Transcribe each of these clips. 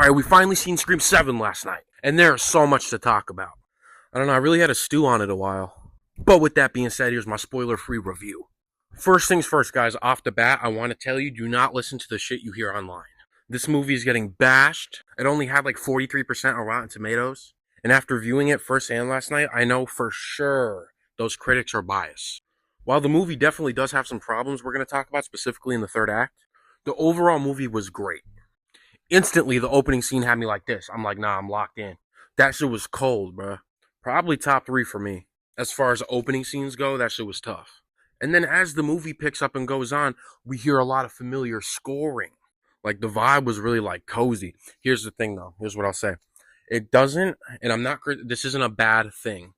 Alright, we finally seen Scream 7 last night, and there's so much to talk about. I don't know, I really had to stew on it a while. But with that being said, here's my spoiler-free review. First things first, guys, off the bat, I want to tell you, do not listen to the shit you hear online. This movie is getting bashed. It only had like 43% on Rotten Tomatoes. And after viewing it firsthand last night, I know for sure those critics are biased. While the movie definitely does have some problems we're going to talk about, specifically in the third act, the overall movie was great. Instantly, the opening scene had me like this. I'm like, nah, I'm locked in. That shit was cold, bruh. Probably top 3 for me. As far as opening scenes go, that shit was tough. And then as the movie picks up and goes on, we hear a lot of familiar scoring. Like, the vibe was really, like, cozy. Here's the thing, though. Here's what I'll say. It doesn't, and I'm not, this isn't a bad thing.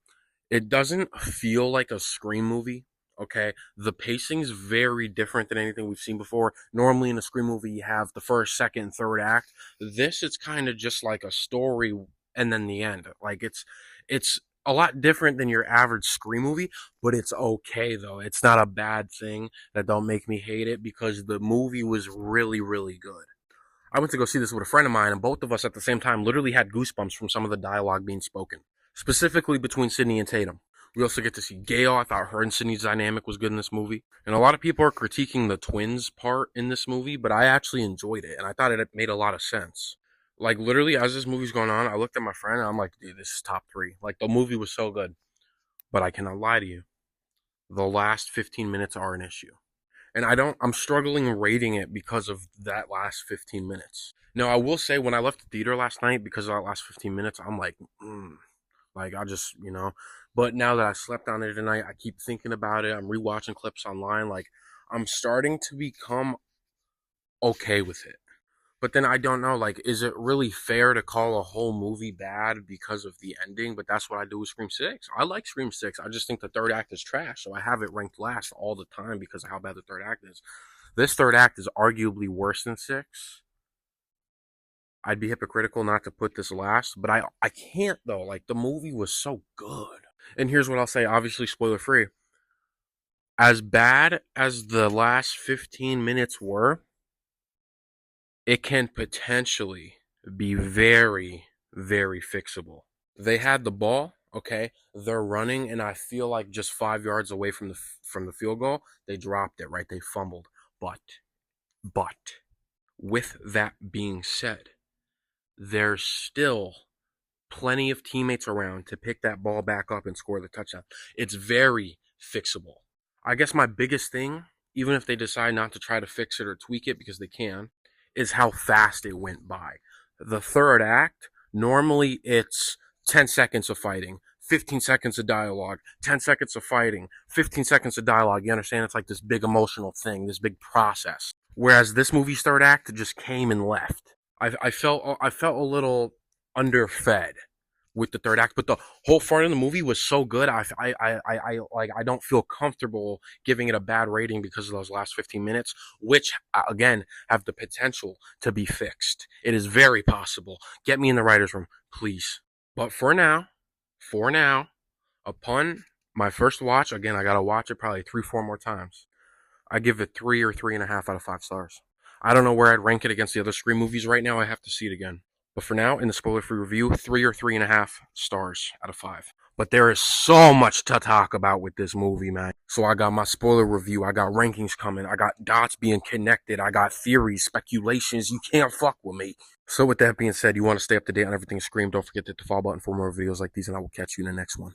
It doesn't feel like a Scream movie, okay? The pacing's very different than anything we've seen before. Normally in a Scream movie, you have the first, second, third act. This, it's kind of just like a story and then the end. Like, it's a lot different than your average Scream movie, but it's okay, though. It's not a bad thing. That don't make me hate it, because the movie was really, really good. I went to go see this with a friend of mine, and both of us at the same time literally had goosebumps from some of the dialogue being spoken, specifically between Sydney and Tatum. We also get to see Gail. I thought her and Sydney's dynamic was good in this movie. And a lot of people are critiquing the twins part in this movie, but I actually enjoyed it, and I thought it made a lot of sense. Like, literally, as this movie's going on, I looked at my friend, and I'm like, dude, this is top 3. Like, the movie was so good. But I cannot lie to you. The last 15 minutes are an issue. And I'm struggling rating it because of that last 15 minutes. Now, I will say, when I left the theater last night, because of that last 15 minutes, I'm like, like, I just, But now that I slept on it tonight, I keep thinking about it. I'm rewatching clips online. Like, I'm starting to become okay with it. But then I don't know, like, is it really fair to call a whole movie bad because of the ending? But that's what I do with Scream 6. I like Scream 6. I just think the third act is trash, so I have it ranked last all the time because of how bad the third act is. This third act is arguably worse than 6. I'd be hypocritical not to put this last, but I can't, though. Like, the movie was so good. And here's what I'll say, obviously spoiler free. As bad as the last 15 minutes were, it can potentially be very, very fixable. They had the ball, okay? They're running, and I feel like just 5 yards away from the field goal, they dropped it, right? They fumbled. But, with that being said, there's still plenty of teammates around to pick that ball back up and score the touchdown. It's very fixable. I guess my biggest thing, even if they decide not to try to fix it or tweak it, because they can, is how fast it went by. The third act, normally it's 10 seconds of fighting, 15 seconds of dialogue, 10 seconds of fighting, 15 seconds of dialogue. You understand? It's like this big emotional thing, this big process. Whereas this movie's third act just came and left. I felt a little underfed with the third act, but the whole front of the movie was so good. I don't feel comfortable giving it a bad rating because of those last 15 minutes, which again have the potential to be fixed. It is very possible. Get me in the writer's room, please. But for now, upon my first watch, again, I gotta watch it probably 3-4 more times. I give it 3 or 3.5 out of 5 stars. I don't know where I'd rank it against the other Scream movies right now. I have to see it again. But for now, in the spoiler-free review, 3 or 3.5 stars out of 5. But there is so much to talk about with this movie, man. So I got my spoiler review. I got rankings coming. I got dots being connected. I got theories, speculations. You can't fuck with me. So with that being said, you want to stay up to date on everything Scream, don't forget to hit the follow button for more videos like these, and I will catch you in the next one.